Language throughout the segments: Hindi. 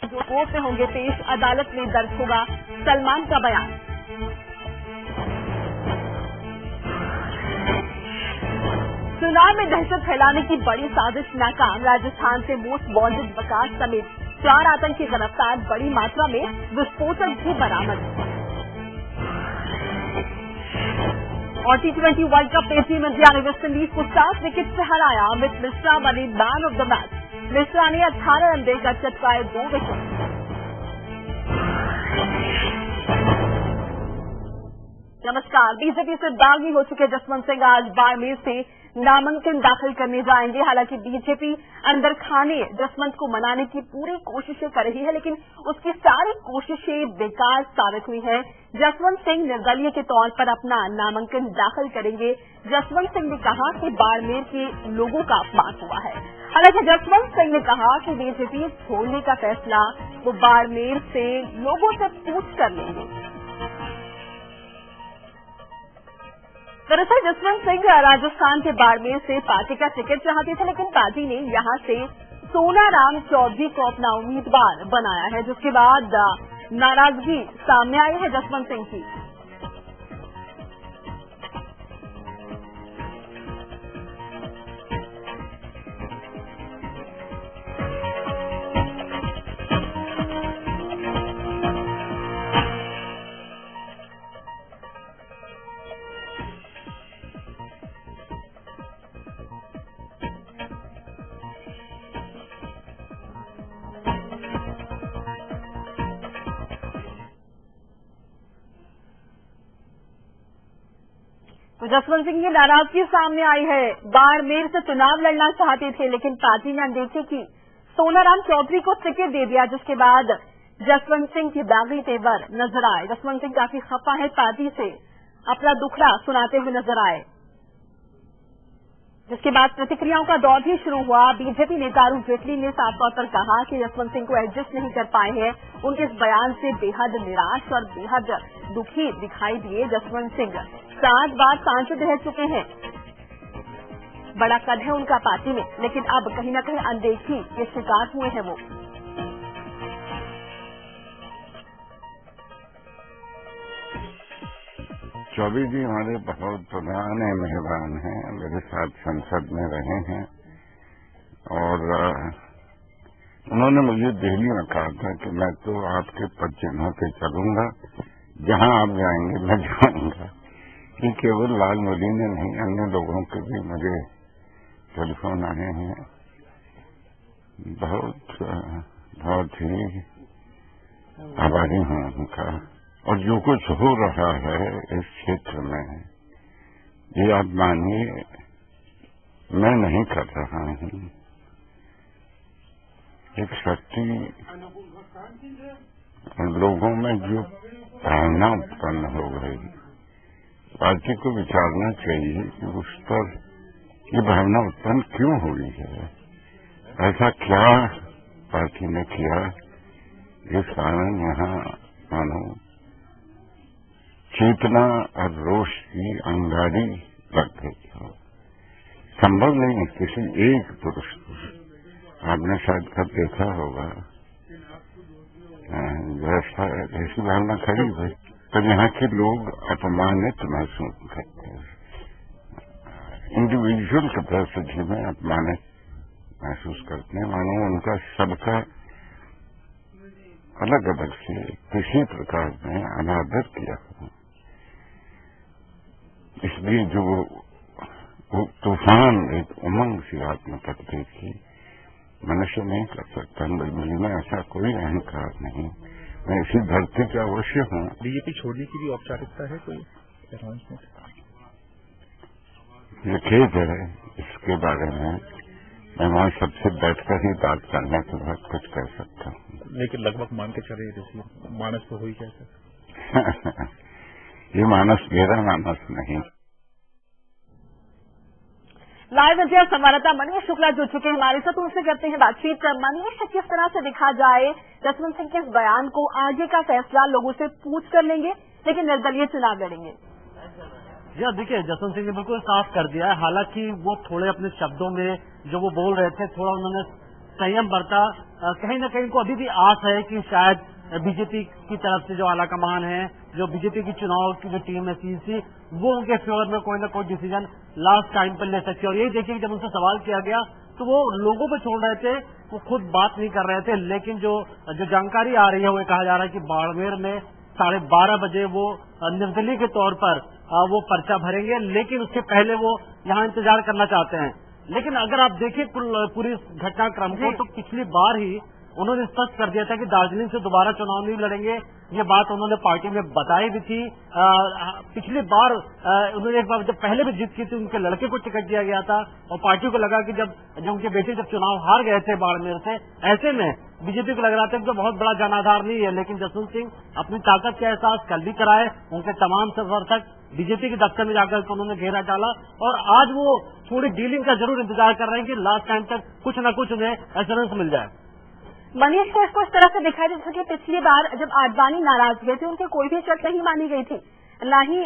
जो कोर्ट में होंगे पेश, अदालत में दर्ज होगा सलमान का बयान। चुनाव में दहशत फैलाने की बड़ी साजिश नाकाम, राजस्थान से मोस्ट वांटेड वकास समेत 4 आतंकी गिरफ्तार, बड़ी मात्रा में विस्फोटक भी बरामद। और T20 वर्ल्ड कप में टीम इंडिया ने वेस्टइंडीज को 7 विकेट से हराया। अमित मिश्रा बने man of the match. Mishra ने 18 रन देकर चटकाए 2 विकेट। नमस्कार। बीजेपी से बागी हो चुके जसवंत सिंह आज बाड़मेर से नामांकन दाखिल करने जाएंगे। हालांकि बीजेपी अंदर खाने जसवंत को मनाने की पूरी कोशिशें कर रही है, लेकिन उसकी सारी कोशिशें बेकार साबित हुई हैं। जसवंत सिंह निर्दलीय के तौर पर अपना नामांकन दाखिल करेंगे। जसवंत सिंह ने कहा कि बाड़मेर के लोगों का अपमान हुआ है। हालांकि जसवंत सिंह ने कहा कि बीजेपी छोड़ने का फैसला वो बाड़मेर से लोगों से पूछ कर लेंगे। दरअसल जसवंत सिंह राजस्थान के बाड़मेर से पार्टी का टिकट चाहते थे, लेकिन पार्टी ने यहां से सोनाराम चौधरी को अपना उम्मीदवार बनाया है, जिसके बाद नाराजगी सामने आई है जसवंत सिंह की। तो जसवंत सिंह की नाराजगी सामने आई है। बाड़मेर से चुनाव लड़ना चाहते थे, लेकिन पार्टी ने अनदेखी की। सोनाराम चौधरी को टिकट दे दिया, जिसके बाद जसवंत सिंह की बागी तेवर नजर आए। जसवंत सिंह काफी खफा है, पार्टी से अपना दुखड़ा सुनाते हुए नजर आए, जिसके बाद प्रतिक्रियाओं का दौर भी शुरू हुआ। बीजेपी नेता अरुण जेटली ने साफ तौर पर कहा कि जसवंत सिंह को एडजस्ट नहीं कर पाए हैं। उनके इस बयान से बेहद निराश और बेहद दुखी दिखाई दिए। जसवंत सिंह 7 बार सांसद रह चुके हैं, बड़ा कद है उनका पार्टी में, लेकिन अब कहीं न कहीं अनदेखी के शिकार हुए हैं वो। चौधरी जी हमारे बहुत पुराने मेहमान हैं, मेरे साथ संसद में रहे हैं और उन्होंने मुझे दिल्ली में कहा था कि मैं तो आपके पद चिन्हों पे चलूंगा, जहां आप जाएंगे मैं जाऊंगा। ये केवल लाल मोदी ने नहीं, अन्य लोगों के भी मुझे टेलीफोन आए हैं। बहुत ही आभारी हूं उनका। और जो कुछ हो रहा है इस क्षेत्र में, ये आप मानिए मैं नहीं कर रहा हूं। एक शक्ति लोगों में जो भावना उत्पन्न हो गई, पार्टी को विचारना चाहिए कि उस पर ये भावना उत्पन्न क्यों हुई है। ऐसा क्या पार्टी ने किया जिस कारण यहाँ मानो चेतना और रोष की अंगारी लग गई हो। संभव नहीं किसी एक पुरुष को, आपने शायद कब देखा होगा ऐसी भावना खड़ी हुई, तो यहाँ के लोग अपमानित महसूस करते हैं। इंडिविजुअल कैपेसिटी में अपमानित महसूस करते हैं, मानो उनका सबका अलग अलग से किसी प्रकार में अनादर किया हो। इसलिए जो वो तूफान एक उमंग सी आत्मप्रति की मनुष्य नहीं कर सकता। मुझे ऐसा कोई अहंकार नहीं, मैं इसी धरती का अवश्य हूँ। बीजेपी छोड़ने की भी औपचारिकता है कोई अनाउंसमेंट? ये खेद है इसके बारे में, मैं वहां सबसे बैठकर ही बात करने के बाद कुछ कह सकता हूँ। लेकिन लगभग मान के चले मानस तो हो ही जाता ये मानस मेरा मानस नहीं। लाइव इंडिया संवाददाता मनीष शुक्ला जुड़ चुके हैं हमारे साथ, उनसे करते हैं बातचीत। मनीष, किस तरह से देखा जाए जसवंत सिंह के इस बयान को, आगे का फैसला लोगों से पूछ कर लेंगे लेकिन निर्दलीय चुनाव लड़ेंगे? जी देखिए, जसवंत सिंह ने बिल्कुल साफ कर दिया है। हालांकि वो थोड़े अपने शब्दों में जो वो बोल रहे थे, थोड़ा उन्होंने संयम बरता कहीं न कहीं इनको अभी भी आस है कि शायद बीजेपी की तरफ से जो आलाकमान है, जो बीजेपी की चुनाव की जो टीम है सीसी, वो उनके फेवर में कोई ना कोई डिसीजन लास्ट टाइम पर ले सकती है। और यही देखिए कि जब उनसे सवाल किया गया तो वो लोगों पे छोड़ रहे थे, वो खुद बात नहीं कर रहे थे। लेकिन जो जानकारी आ रही है वो कहा जा रहा है कि बाड़मेर में 12:30 बजे वो निर्दलीय के तौर पर वो पर्चा भरेंगे, लेकिन उसके पहले वो यहाँ इंतजार करना चाहते हैं। लेकिन अगर आप देखिए पूरी घटनाक्रम को, तो पिछली बार ही उन्होंने स्पष्ट कर दिया था कि दार्जिलिंग से दोबारा चुनाव नहीं लड़ेंगे। ये बात उन्होंने पार्टी में बताई भी थी। पिछली बार उन्होंने एक बार जब पहले भी जीत की थी, उनके लड़के को टिकट दिया गया था और पार्टी को लगा कि जब उनके बेटे जब चुनाव हार गए थे बाड़मेर से, ऐसे में बीजेपी को लग रहा था कि बहुत बड़ा जनाधार नहीं है। लेकिन जसवंत सिंह अपनी ताकत का एहसास कल भी कराए, उनके तमाम समर्थक बीजेपी के दफ्तर में जाकर उन्होंने घेरा डाला और आज वो थोड़ी डीलिंग का जरूर इंतजार कर रहे हैं कि लास्ट टाइम तक कुछ न कुछ उन्हें एश्योरेंस मिल जाए। मनीष को इसको इस तरह से दिखाई जैसे कि पिछली बार जब आडवाणी नाराज हुए थे, उनके कोई भी शर्त नहीं मानी गई थी, न ही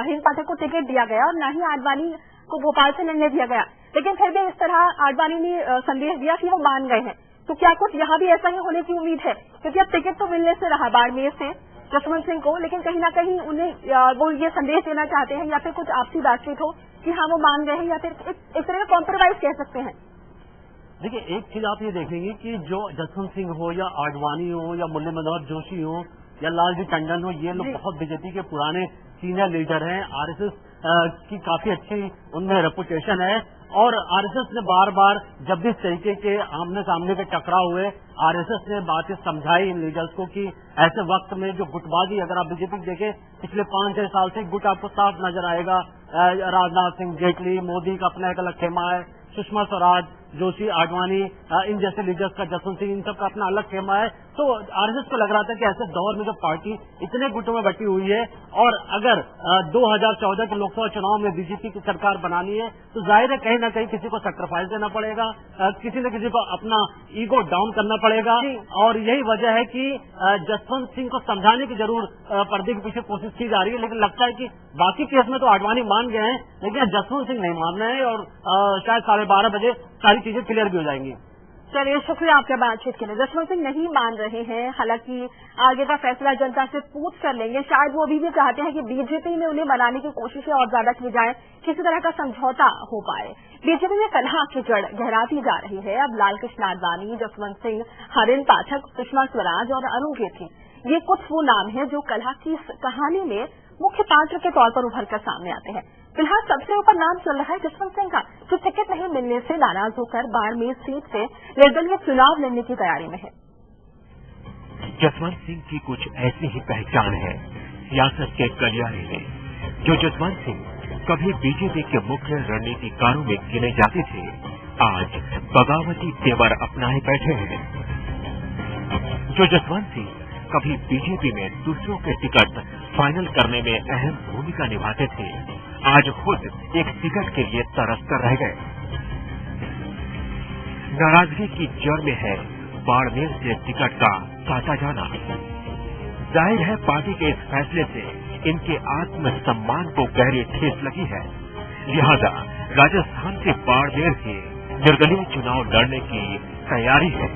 हिंद पाठक को टिकट दिया गया और न ही आडवाणी को भोपाल से लड़ने दिया गया। लेकिन फिर भी इस तरह आडवाणी ने संदेश दिया कि वो मान गए हैं। तो क्या कुछ यहाँ भी ऐसा ही होने की उम्मीद है? क्योंकि अब टिकट तो मिलने से रहा बाड़मेर से जसवंत सिंह को, लेकिन कहीं ना कहीं उन्हें वो ये संदेश देना चाहते हैं या फिर कुछ आपसी बातचीत हो कि हाँ वो मान गए हैं, या फिर एक तरह का कॉम्प्रोमाइज कह सकते हैं। देखिए, एक चीज आप ये देखेंगे कि जो जसवंत सिंह हो या आडवाणी हो या मुरली मनोहर जोशी हो या लालजी टंडन हो, ये लोग बहुत बीजेपी के पुराने सीनियर लीडर हैं। आरएसएस की काफी अच्छी उनमें रेपुटेशन है और आरएसएस ने बार बार जब भी इस तरीके के आमने सामने के टकराव हुए, आरएसएस ने बातें समझाई इन लीडर्स को कि ऐसे वक्त में जो गुटबाजी, अगर आप बीजेपी देखें पिछले 5-6 साल से गुट आपको साफ नजर आएगा। राजनाथ सिंह, जेटली, मोदी का अपना एक अलग खेमा है, सुषमा स्वराज, जोशी, आडवाणी, इन जैसे लीडर्स का, जसवंत सिंह, इन सब का अपना अलग खेमा है। तो आरएसएस को लग रहा था कि ऐसे दौर में जो पार्टी इतने गुटों में बटी हुई है और अगर 2014 के लोकसभा चुनाव में बीजेपी की सरकार बनानी है तो जाहिर है कहीं ना कहीं किसी को सैक्रिफाइस देना पड़ेगा, किसी न किसी को अपना ईगो डाउन करना पड़ेगा। और यही वजह है कि जसवंत सिंह को समझाने की जरूर पर्दे के पीछे कोशिश की जा रही है। लेकिन लगता है कि बाकी केस में तो आडवाणी मान गए हैं, लेकिन जसवंत सिंह नहीं मान रहे हैं और शायद 12:30 बजे सारी चीजें क्लियर भी हो जाएंगी। चलिए, शुक्रिया आपके बातचीत के लिए। जसवंत सिंह नहीं मान रहे हैं, हालांकि आगे का फैसला जनता से पूछ कर लेंगे। शायद वो अभी भी चाहते हैं कि बीजेपी में उन्हें मनाने की कोशिशें और ज्यादा की जाए, किसी तरह का समझौता हो पाए। बीजेपी में कलह की जड़ गहराती जा रही है। अब लालकृष्ण आडवाणी, जसवंत सिंह, हिंद पाठक, सुषमा स्वराज और अरुण जेटली, ये कुछ वो नाम है जो कलह की कहानी में मुख्य पात्र के तौर पर उभर कर सामने आते हैं। फिलहाल सबसे ऊपर नाम चल रहा है जसवंत सिंह का, जो टिकट नहीं मिलने से नाराज होकर बाड़मेर सीट से निर्दलीय चुनाव लड़ने की तैयारी में है। जसवंत सिंह की कुछ ऐसी ही पहचान है सियासत के गलियारे में। जो जसवंत सिंह कभी बीजेपी के मुख्य रणनीतिकारों में गिने जाते थे, आज बगावती तेवर अपनाए बैठे हैं। जो जसवंत सिंह कभी बीजेपी में दूसरों के टिकट फाइनल करने में अहम भूमिका निभाते थे, आज खुद एक टिकट के लिए तरस कर रह गए। नाराजगी की जड़ में है बाड़मेर से टिकट का काटा जाना। जाहिर है पार्टी के इस फैसले से इनके आत्मसम्मान को गहरी ठेस लगी है। लिहाजा राजस्थान से बाड़मेर से निर्दलीय चुनाव लड़ने की तैयारी है।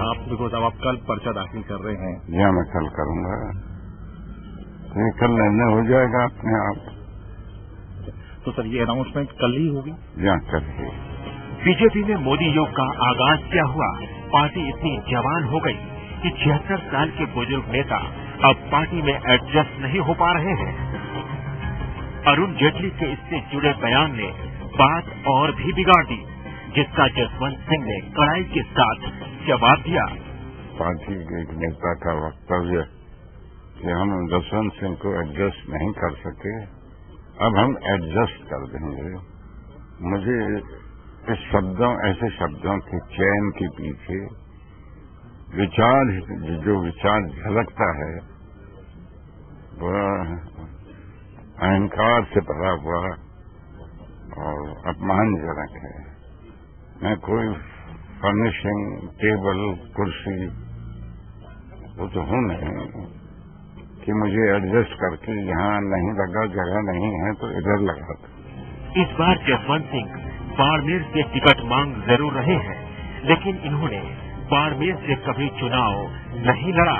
आप देखो साहब, आप कल पर्चा दाखिल कर रहे हैं। या मैं कल करूंगा, ये कल निर्णय हो जाएगा अपने आप। तो सर ये अनाउंसमेंट कल ही होगी? या कल ही। बीजेपी में मोदी युग का आगाज क्या हुआ? पार्टी इतनी जवान हो गई कि 76 साल के बुजुर्ग नेता अब पार्टी में एडजस्ट नहीं हो पा रहे हैं। अरुण जेटली के इससे जुड़े बयान ने बात और भी बिगाड़ दी, जिसका जसवंत सिंह ने कड़ाई के साथ जवाब दिया। पार्टी के एक नेता का वक्तव्य कि हम जसवंत सिंह को एडजस्ट नहीं कर सके, अब हम एडजस्ट कर देंगे। मुझे इस ऐसे शब्दों के चयन के पीछे जो विचार झलकता है वह अहंकार से भरा हुआ और अपमानजनक है। मैं कोई फर्निशिंग, टेबल, कुर्सी वो तो हूं नहीं कि मुझे एडजस्ट करके यहाँ नहीं लगा, जगह नहीं है तो इधर लगा। इस बार जसवंत सिंह बाड़मेर से टिकट मांग जरूर रहे हैं, लेकिन इन्होंने बाड़मेर से कभी चुनाव नहीं लड़ा।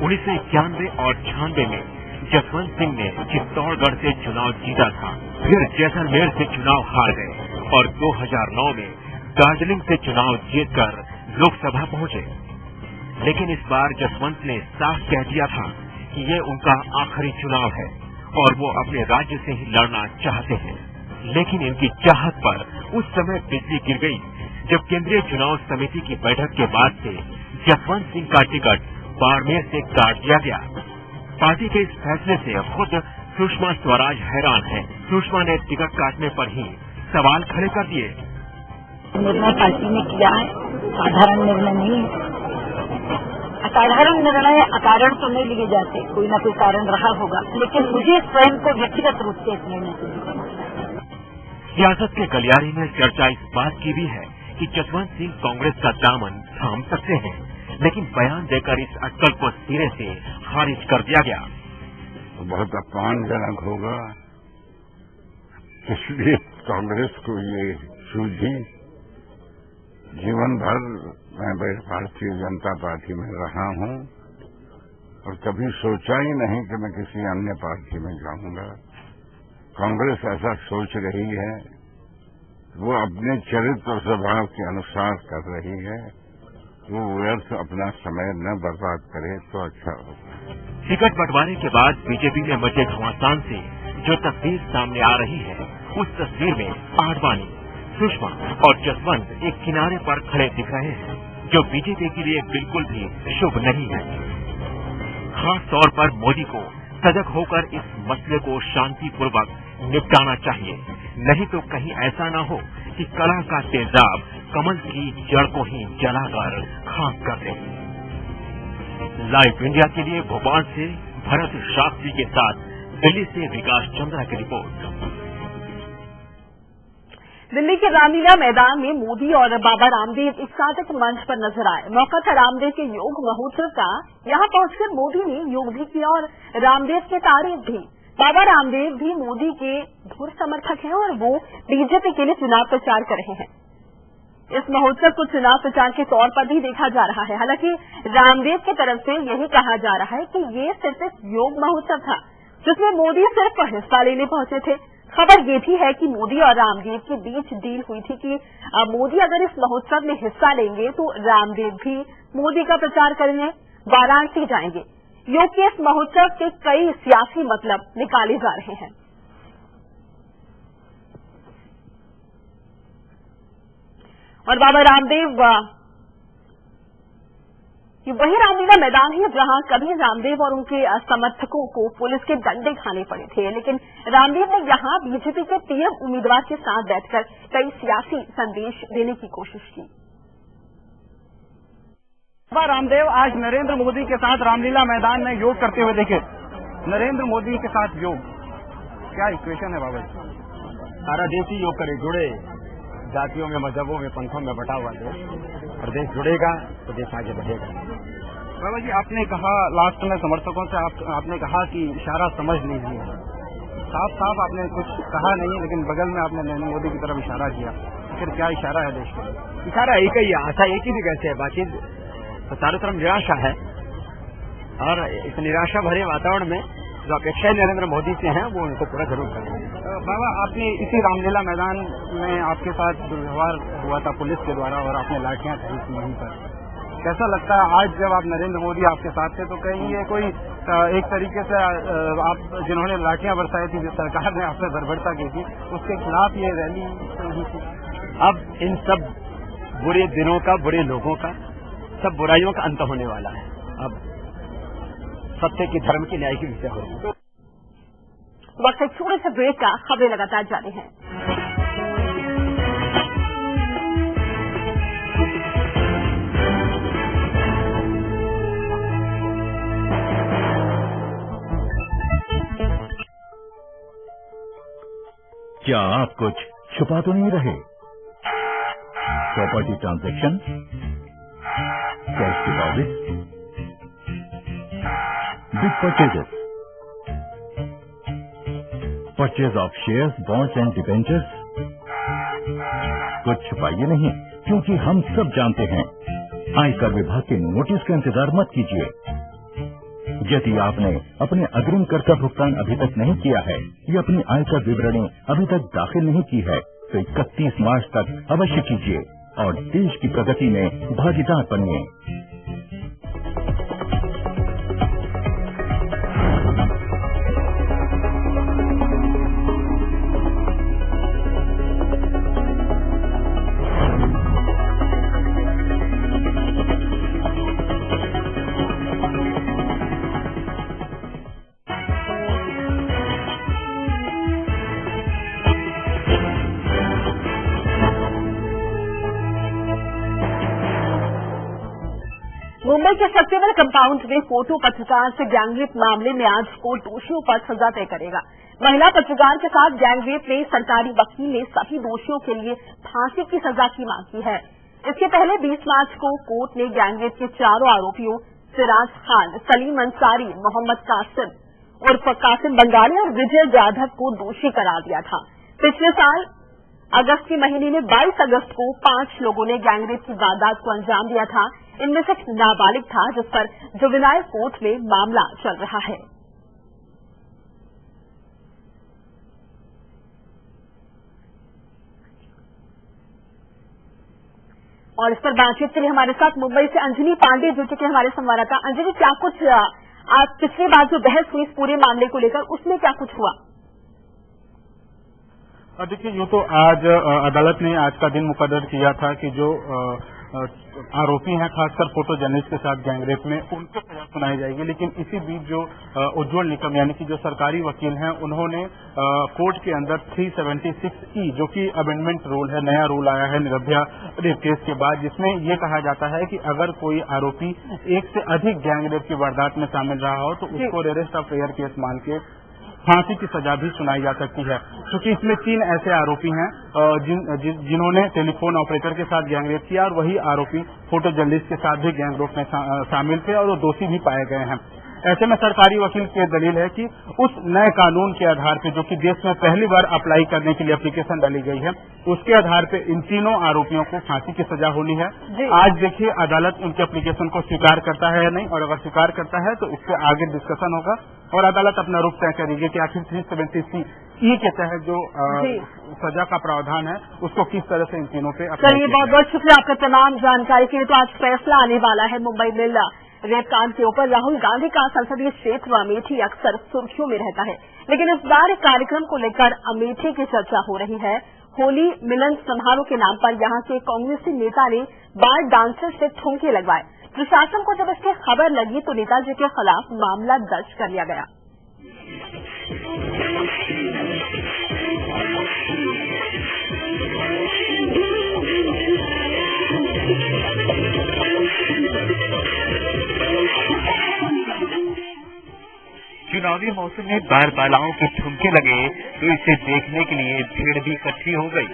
1991 और 96 में जसवंत सिंह ने चित्तौड़गढ़ से चुनाव जीता था, फिर जैसलमेर से चुनाव हार गए और 2009 में दार्जिलिंग से चुनाव जीतकर लोकसभा पहुंचे। लेकिन इस बार जसवंत ने साफ कह दिया था कि ये उनका आखिरी चुनाव है और वो अपने राज्य से ही लड़ना चाहते हैं। लेकिन इनकी चाहत पर उस समय बिजली गिर गई जब केंद्रीय चुनाव समिति की बैठक के बाद से जसवंत सिंह का टिकट बाड़मेर से काट दिया गया। पार्टी के इस फैसले से खुद सुषमा स्वराज हैरान है। सुषमा ने टिकट काटने पर ही सवाल खड़े कर दिए। निर्णय पार्टी ने किया है, साधारण निर्णय नहीं है। असाधारण निर्णय अकारण तो नहीं लिए जाते, कोई न कोई कारण रहा होगा, लेकिन मुझे स्वयं को व्यक्तिगत रूप से इस निर्णय से सियासत के गलियारे में चर्चा इस बात की भी है कि जसवंत सिंह कांग्रेस का दामन थाम सकते हैं, लेकिन बयान देकर इस अटकल को सिरे से खारिज कर दिया गया। बहुत अपमानजनक होगा, इसलिए कांग्रेस को ये सूझी। जीवन भर मैं भारतीय जनता पार्टी में रहा हूं और कभी सोचा ही नहीं कि मैं किसी अन्य पार्टी में जाऊंगा। कांग्रेस ऐसा सोच रही है, वो अपने चरित्र और स्वभाव के अनुसार कर रही है, वो व्यर्थ अपना समय न बर्बाद करे तो अच्छा होगा। टिकट बंटवारे के बाद बीजेपी में मचे घमासान से जो तस्वीर सामने आ रही है, उस तस्वीर में आडवाणी, सुषमा और जसवंत एक किनारे पर खड़े दिख रहे हैं, जो बीजेपी के लिए बिल्कुल भी शुभ नहीं है। खास तौर पर मोदी को सजग होकर इस मसले को शांतिपूर्वक निपटाना चाहिए, नहीं तो कहीं ऐसा न हो कि कला का तेजाब कमल की जड़ को ही जलाकर खाक कर दे। लाइव इंडिया के लिए भोपाल से भरत शास्त्री के साथ दिल्ली से विकास चंद्रा की रिपोर्ट। दिल्ली के रामलीला मैदान में मोदी और बाबा रामदेव एक साथ एक मंच पर नजर आए। मौका था रामदेव के योग महोत्सव का। यहां पहुंचकर मोदी ने योग भी किया और रामदेव की तारीफ भी। बाबा रामदेव भी मोदी के धुर समर्थक हैं और वो बीजेपी के लिए चुनाव प्रचार कर रहे हैं। इस महोत्सव को चुनाव प्रचार के तौर पर भी देखा जा रहा है। हालांकि रामदेव की तरफ से यही कहा जा रहा है कि ये सिर्फ एक योग महोत्सव था, जिसमें मोदी सिर्फ हिस्सा लेने पहुंचे थे। खबर ये भी है कि मोदी और रामदेव के बीच डील हुई थी कि मोदी अगर इस महोत्सव में हिस्सा लेंगे तो रामदेव भी मोदी का प्रचार करने वाराणसी जाएंगे। योग के इस महोत्सव के कई सियासी मतलब निकाले जा रहे हैं। और बाबा रामदेव ये वही रामलीला मैदान है जहां कभी रामदेव और उनके समर्थकों को पुलिस के डंडे खाने पड़े थे, लेकिन रामदेव ने यहां बीजेपी के पीएम उम्मीदवार के साथ बैठकर कई सियासी संदेश देने की कोशिश की। बाबा रामदेव आज नरेंद्र मोदी के साथ रामलीला मैदान में योग करते हुए देखे। नरेंद्र मोदी के साथ योग, क्या इक्वेशन है बाबा? सारा देश ही योग करे, जुड़े, जातियों में, मजहबों में, पंथों में बटा हुआ देश, और देश जुड़ेगा तो देश आगे बढ़ेगा। बाबा जी, आपने कहा लास्ट में समर्थकों से आपने कहा कि इशारा समझ लीजिए। साफ साफ आपने कुछ कहा नहीं, लेकिन बगल में आपने नरेंद्र मोदी की तरफ इशारा किया। फिर क्या इशारा है देश के लिए? इशारा एक ही है, आशा एक ही भी कैसे है, बाकी तो चारों तरफ निराशा है। और इस निराशा भरे वातावरण में जो अपेक्षाएं नरेंद्र मोदी से हैं वो उनको पूरा जरूर करेंगे। बाबा, आपने इसी रामलीला मैदान में आपके साथ दुर्व्यवहार हुआ था पुलिस के द्वारा और आपने लाठियां खाई थी वहीं पर। कैसा लगता है आज जब आप नरेंद्र मोदी आपके साथ थे, तो कहीं ये कोई एक तरीके से आप जिन्होंने लाठियां बरसाई थी, जो सरकार ने आपसे बर्बरता की थी, उसके खिलाफ ये रैली हुई थी? अब इन सब बुरे दिनों का, बुरे लोगों का, सब बुराइयों का अंत होने वाला है। अब सत्य की, धर्म की, न्याय की विजय होगी। वक्त एक छोटे से ब्रेक का, खबरें लगातार जारी हैं। क्या आप कुछ छुपा तो नहीं रहे? Property transaction, cash deposit, big purchases, purchase of shares, bonds and debentures, कुछ छुपाइए नहीं, क्योंकि हम सब जानते हैं। आयकर विभाग के नोटिस का इंतजार मत कीजिए। यदि आपने अपने अग्रिम कर का भुगतान अभी तक नहीं किया है या अपनी आयकर विवरणी अभी तक दाखिल नहीं की है, तो 31 मार्च तक अवश्य कीजिए और देश की प्रगति में भागीदार बनिए। मुंबई के सक्सेना कंपाउंड में फोटो पत्रकार से गैंगरेप मामले में आज कोर्ट दोषियों पर सजा तय करेगा। महिला पत्रकार के साथ गैंगरेप में सरकारी वकील ने सभी दोषियों के लिए फांसी की सजा की मांग की है। इसके पहले 20 मार्च को कोर्ट ने गैंगरेप के चारों आरोपियों सिराज खान, सलीम अंसारी, मोहम्मद कासिम उर्फ कासिम बंगाली और विजय जाधव को दोषी करार दिया था। पिछले साल अगस्त के महीने में 22 अगस्त को 5 लोगों ने गैंगरेप की वारदात को अंजाम दिया था। इनमें से एक नाबालिग था, जिस पर जुवेनाइल कोर्ट में मामला चल रहा है। और इस पर बातचीत के लिए हमारे साथ मुंबई से अंजनी पांडे जुड़ चुके हमारे संवाददाता। अंजनी, क्या कुछ आज पिछली बार जो बहस हुई इस पूरे मामले को लेकर, उसमें क्या कुछ हुआ? देखिए, यूँ तो आज अदालत ने आज का दिन मुकर्रर किया था कि जो आरोपी हैं, खासकर फोटो जर्नलिस्ट के साथ गैंगरेप में, उनको सजा सुनाई जाएगी। लेकिन इसी बीच जो उज्ज्वल निकम यानी कि जो सरकारी वकील हैं, उन्होंने कोर्ट के अंदर 376E जो कि अमेंडमेंट रूल है, नया रूल आया है निर्भया रेप केस के बाद, जिसमें ये कहा जाता है कि अगर कोई आरोपी एक से अधिक गैंगरेप की वारदात में शामिल रहा हो तो उसको रेरेस्ट ऑफ फेयर केस मान के फांसी की सजा भी सुनाई जा सकती है। क्योंकि इसमें 3 ऐसे आरोपी हैं जिन्होंने टेलीफोन ऑपरेटर के साथ गैंगरेप किया और वही आरोपी फोटो जर्नलिस्ट के साथ भी गैंगरेप में शामिल थे और वो दोषी भी पाए गए हैं। ऐसे में सरकारी वकील की दलील है कि उस नए कानून के आधार पर, जो कि देश में पहली बार अप्लाई करने के लिए एप्लीकेशन डाली गई है, उसके आधार पर इन तीनों आरोपियों को फांसी की सजा होनी है। आज देखिए अदालत उनके एप्लीकेशन को स्वीकार करता है या नहीं, और अगर स्वीकार करता है तो इस पर आगे डिस्कशन होगा और अदालत अपना रुख तय करेगी कि आखिर 376E के तहत जो सजा का प्रावधान है उसको किस तरह से इन तीनों पे। चलिए, बहुत बहुत शुक्रिया आपका तमाम जानकारी के लिए। तो आज फैसला आने वाला है मुंबई में रेप कांड के ऊपर। राहुल गांधी का संसदीय क्षेत्र अमेठी अक्सर सुर्खियों में रहता है, लेकिन इस बार कार्यक्रम को लेकर अमेठी की चर्चा हो रही है। होली मिलन समारोह के नाम पर यहां के कांग्रेसी नेता ने बार डांसर से ठुमके लगवाए। प्रशासन को जब इसकी खबर लगी तो नेताजी के खिलाफ मामला दर्ज कर लिया गया। चुनावी मौसम में बार बालाओं के ठुमके लगे तो इसे देखने के लिए भीड़ भी इकट्ठी हो गई।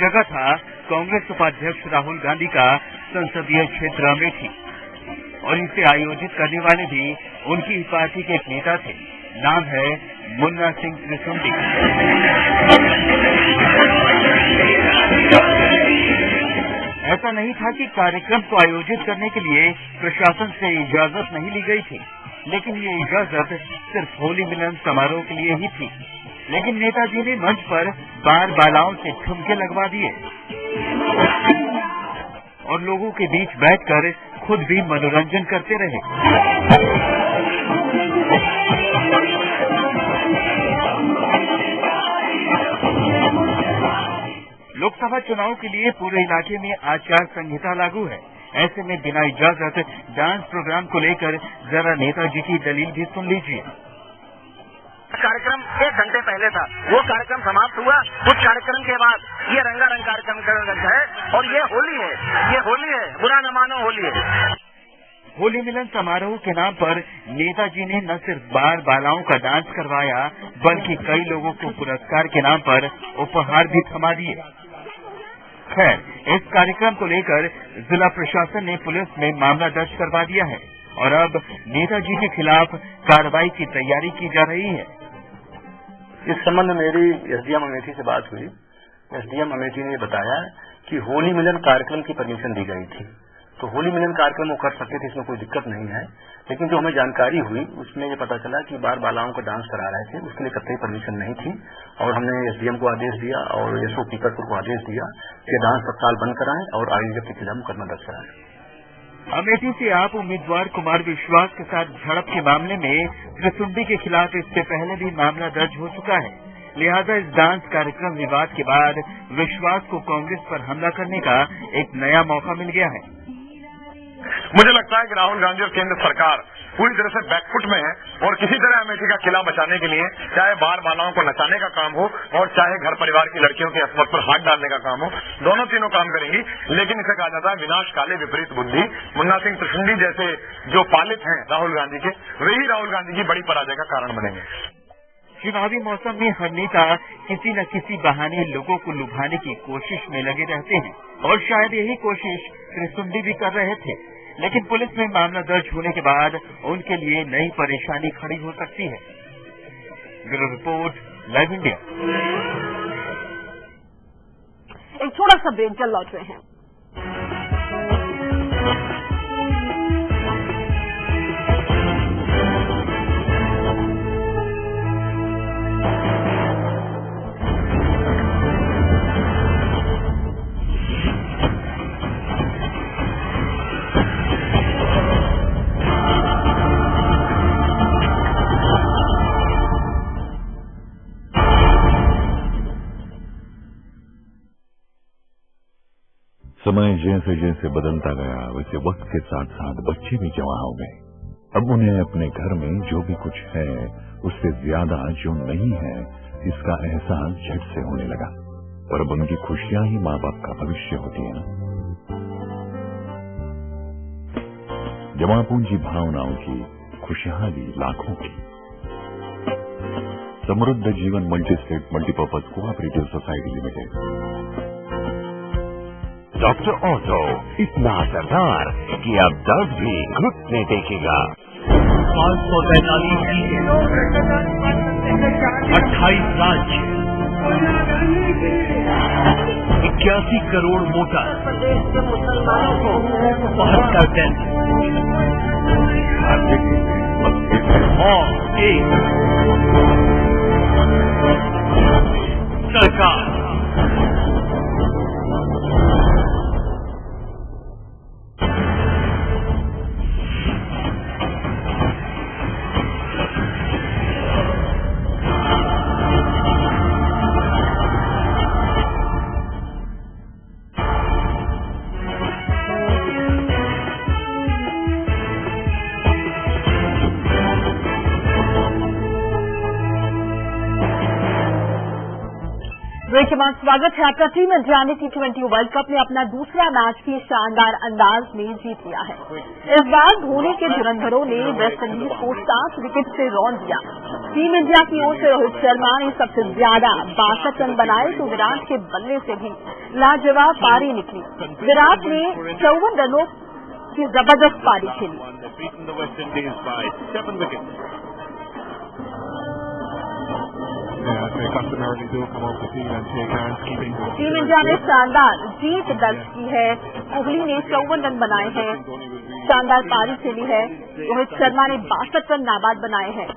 जगह था कांग्रेस उपाध्यक्ष राहुल गांधी का संसदीय क्षेत्र अमेठी और इसे आयोजित करने वाले भी उनकी पार्टी के एक नेता थे। नाम है मुन्ना सिंह त्रिसुंडी। ऐसा नहीं था कि कार्यक्रम को आयोजित करने के लिए प्रशासन से इजाजत नहीं ली गई थी, लेकिन ये इजाजत सिर्फ होली मिलन समारोह के लिए ही थी। लेकिन नेताजी ने मंच पर बार बालाओं से ठुमके लगवा दिए और लोगों के बीच बैठकर खुद भी मनोरंजन करते रहे। लोकसभा चुनाव के लिए पूरे इलाके में आचार संहिता लागू है। ऐसे में बिना इजाजत डांस प्रोग्राम को लेकर जरा नेताजी की दलील भी सुन लीजिए। कार्यक्रम 1 घंटे पहले था, वो कार्यक्रम समाप्त हुआ। उस कार्यक्रम के बाद ये रंगारंग कार्यक्रम है और ये होली है, बुरा न मानो, होली है। होली मिलन समारोह के नाम पर नेताजी ने न सिर्फ बार बालाओं का डांस करवाया, बल्कि कई लोगों को पुरस्कार के नाम पर उपहार भी थमा दिए। खैर, इस कार्यक्रम को लेकर जिला प्रशासन ने पुलिस में मामला दर्ज करवा दिया है और अब नेताजी के खिलाफ कार्रवाई की तैयारी की जा रही है। इस संबंध में मेरी एसडीएम अमेठी से बात हुई। एसडीएम अमेठी ने बताया कि होली मिलन कार्यक्रम की परमिशन दी गई थी, तो होली मिलन कार्यक्रम वो कर सकते थे, इसमें कोई दिक्कत नहीं है। लेकिन जो हमें जानकारी हुई उसमें ये पता चला कि बाल बालाओं को डांस करा रहे थे, उसके लिए कतई परमिशन नहीं थी। और हमने एसडीएम को आदेश दिया और एसओ पीकरपुर को आदेश दिया कि डांस तत्काल बंद कराएं और आयोजक के खिलाफ मुकदमा दर्ज कराएं। अमेठी से आप उम्मीदवार कुमार विश्वास के साथ झड़प के मामले में त्रिसुंडी के खिलाफ इससे पहले भी मामला दर्ज हो चुका है, लिहाजा इस डांस कार्यक्रम विवाद के बाद विश्वास को कांग्रेस पर हमला करने का एक नया मौका मिल गया है। मुझे लगता है कि राहुल गांधी और केंद्र सरकार पूरी तरह से बैकफुट में है और किसी तरह अमेठी का किला बचाने के लिए चाहे बाल बालाओं को नचाने का काम हो और चाहे घर परिवार की लड़कियों के अस्मत पर हाथ डालने का काम हो, दोनों तीनों काम करेंगी। लेकिन इसे कहा जाता है विनाश काले विपरीत बुद्धि। मुन्ना सिंह त्रिशुंडी जैसे जो पालित हैं राहुल गांधी के, वही राहुल गांधी की बड़ी पराजय का कारण बनेंगे। चुनावी मौसम में हर नेता किसी न किसी बहाने लोगों को लुभाने की कोशिश में लगे रहते हैं और शायद यही कोशिश त्रिशुंडी भी कर रहे थे। लेकिन पुलिस में मामला दर्ज होने के बाद उनके लिए नई परेशानी खड़ी हो सकती है। Bureau report, live India. एक छोटा सा ब्रेक, जल्द लौट रहे हैं। समय जैसे जैसे बदलता गया वैसे वक्त के साथ साथ बच्चे भी जवां हो गए। अब उन्हें अपने घर में जो भी कुछ है उससे ज्यादा जो नहीं है इसका एहसास झट से होने लगा। पर अब उनकी खुशियां ही माँ बाप का भविष्य होती है ना। जमा पूंजी भावनाओं की खुशहाली लाखों की। समृद्ध जीवन multi state multipurpose cooperative society limited. Doctor auto इतना असरदार कि अब दर्द भी घुटने देखेगा। 543 चीजें, 28 राज्य, 81 करोड़ मोटर, 72 टेंट और एक सरकार। ब्रेक के बाद स्वागत है आपका। टीम इंडिया ने T20 वर्ल्ड कप में अपना दूसरा मैच भी शानदार अंदाज में जीत लिया है। इस बार धोनी के धुरंधरों ने वेस्टइंडीज को 7 विकेट से रौंद दिया। टीम इंडिया की ओर से रोहित शर्मा ने सबसे ज्यादा 62 रन बनाए तो विराट के बल्ले से भी लाजवाब पारी निकली। विराट ने 54 रनों की जबरदस्त पारी खेली। टीम इंडिया ने शानदार जीत दर्ज की है। कोहली ने 54 रन बनाए हैं, शानदार पारी खेली है। रोहित शर्मा ने 62 रन नाबाद बनाए हैं।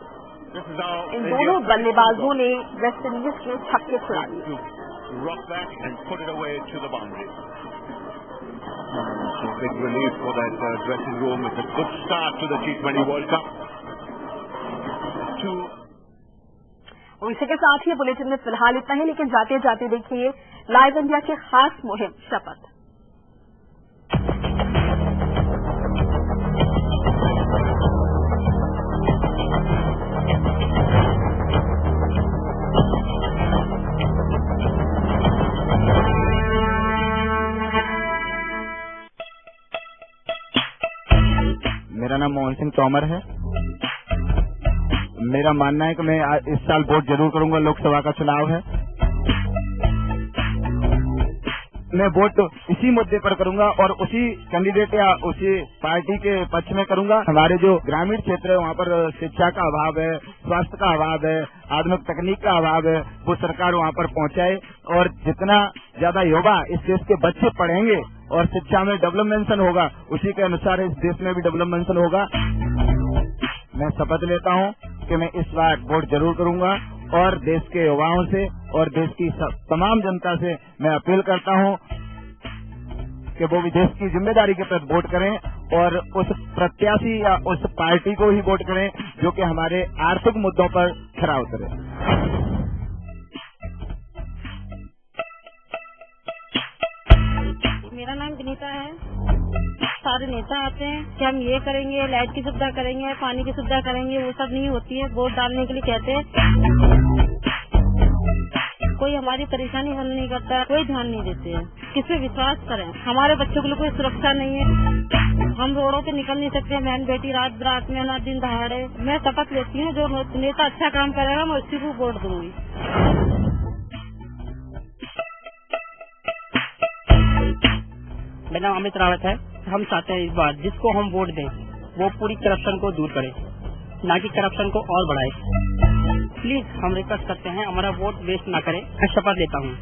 इन दोनों बल्लेबाजों ने वेस्टइंडीज के छक्के छुड़ा दिए। और इसी के साथ ही बुलेटिन में फिलहाल इतना ही, लेकिन जाते जाते देखिए लाइव इंडिया की खास मुहिम शपथ। मेरा नाम मोहन सिंह तोमर है। मेरा मानना है कि मैं इस साल वोट जरूर करूंगा। लोकसभा का चुनाव है, मैं वोट इसी मुद्दे पर करूंगा और उसी कैंडिडेट या उसी पार्टी के पक्ष में करूंगा। हमारे जो ग्रामीण क्षेत्र है वहाँ पर शिक्षा का अभाव है, स्वास्थ्य का अभाव है, आधुनिक तकनीक का अभाव है, वो सरकार वहाँ पर पहुँचाए। और जितना ज्यादा युवा इस देश के बच्चे पढ़ेंगे और शिक्षा में डेवलपमेंशन होगा, उसी के अनुसार इस देश में भी डेवलपमेंशन होगा। मैं शपथ लेता हूँ कि मैं इस बार वोट जरूर करूंगा और देश के युवाओं से और देश की तमाम जनता से मैं अपील करता हूँ कि वो भी देश की जिम्मेदारी के प्रति वोट करें और उस प्रत्याशी या उस पार्टी को ही वोट करें जो कि हमारे आर्थिक मुद्दों पर खरा उतरे। मेरा नाम विनीता है। सारे नेता आते हैं कि हम ये करेंगे, लाइट की सुविधा करेंगे, पानी की सुविधा करेंगे, वो सब नहीं होती है। वोट डालने के लिए कहते हैं, कोई हमारी परेशानी हल नहीं करता, कोई ध्यान नहीं देते हैं। किस पे विश्वास करें? हमारे बच्चों के लिए कोई सुरक्षा नहीं है। हम रोडों पे निकल नहीं सकते। बहन बेटी रात रात में ना दिन दहाड़े। मैं शपथ लेती हूँ जो नेता अच्छा काम करेगा मैं उसी को वोट दूंगी। मेरा नाम अमित रावत है। हम चाहते हैं इस बार जिसको हम वोट दें वो पूरी करप्शन को दूर करे, ना कि करप्शन को और बढ़ाए। प्लीज हम रिक्वेस्ट करते हैं हमारा वोट वेस्ट ना करें। मैं शपथ लेता हूँ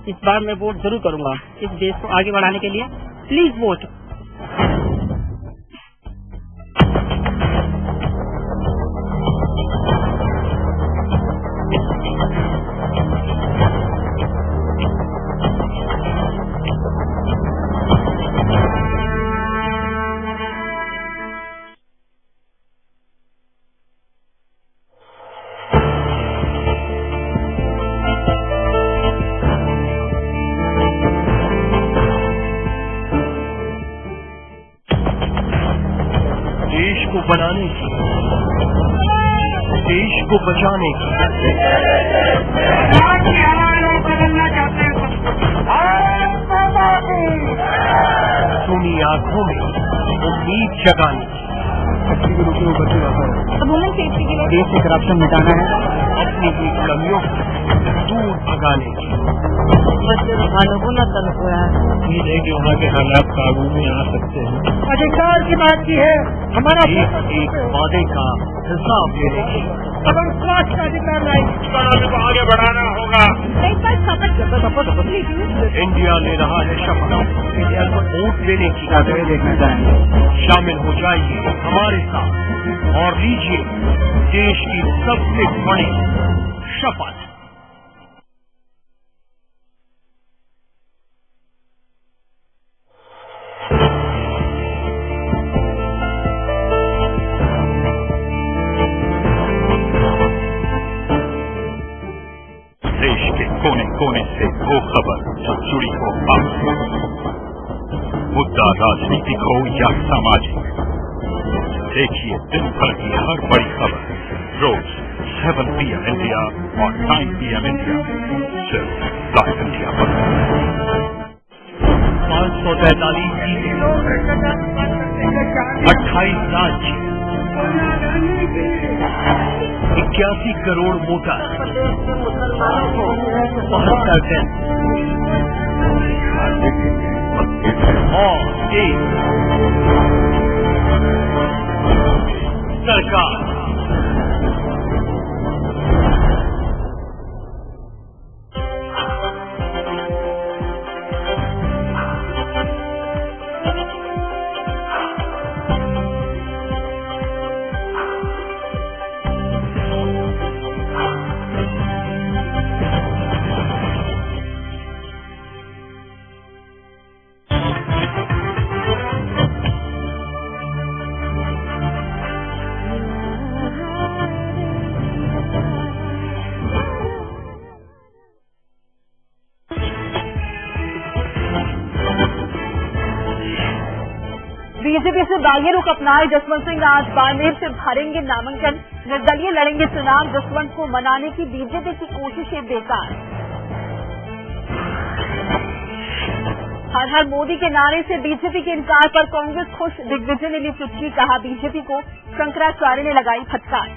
इस बार मैं वोट जरूर करूंगा इस देश को आगे बढ़ाने के लिए। Please vote. बनाने की, देश को बचाने की, सुनी आंखों में उम्मीद जगाने की, देश से करप्शन मिटाना है, अपनी भी कमियों को दूर भगाने की। उम्मीद है कि वहाँ के हालात काबू में आ सकते हैं। अधिकार की बात की है, हमारा एक वादे का हिसाब देने की। अब हम स्वास्थ्य का अधिकार लाएंगे। इकोनॉमी को आगे बढ़ाना होगा। इंडिया ले रहा है शपथ, इंडिया को वोट देने की। देखना चाहेंगे शामिल हो जाइए हमारे साथ और लीजिए देश की सबसे बड़ी शपथ। देश के कोने कोने से वो खबर जो जुड़ी हो आपसे, मुद्दा राजनीतिक हो या सामाजिक, देखिए दिन भर की हर बड़ी खबर रोज 7 PM इंडिया और 9 PM इंडिया, सिर्फ लाइव इंडिया पर। 543 सीटें, 28 राज्य, 81 करोड़ वोटर, 72 दिन और एक सरकार। बीजेपी से बागी रुख अपनाए जसवंत सिंह आज बाड़मेर से भरेंगे नामांकन। निर्दलीय लड़ेंगे चुनाव। जसवंत को मनाने की बीजेपी की कोशिशें बेकार। हर हर मोदी के नारे से बीजेपी के इनकार पर कांग्रेस खुश। दिग्विजय ने ली चुटकी, कहा बीजेपी को शंकराचार्य ने लगाई फटकार।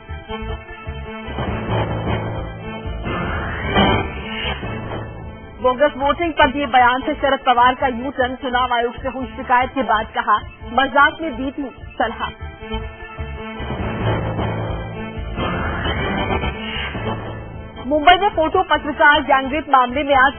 बोगस वोटिंग पर दिए बयान से शरद पवार का यू टर्न। चुनाव आयोग से हुई शिकायत के बाद कहा मजाक में दी थी सलाह। मुंबई में फोटो पत्रकार गैंगरेप मामले में आज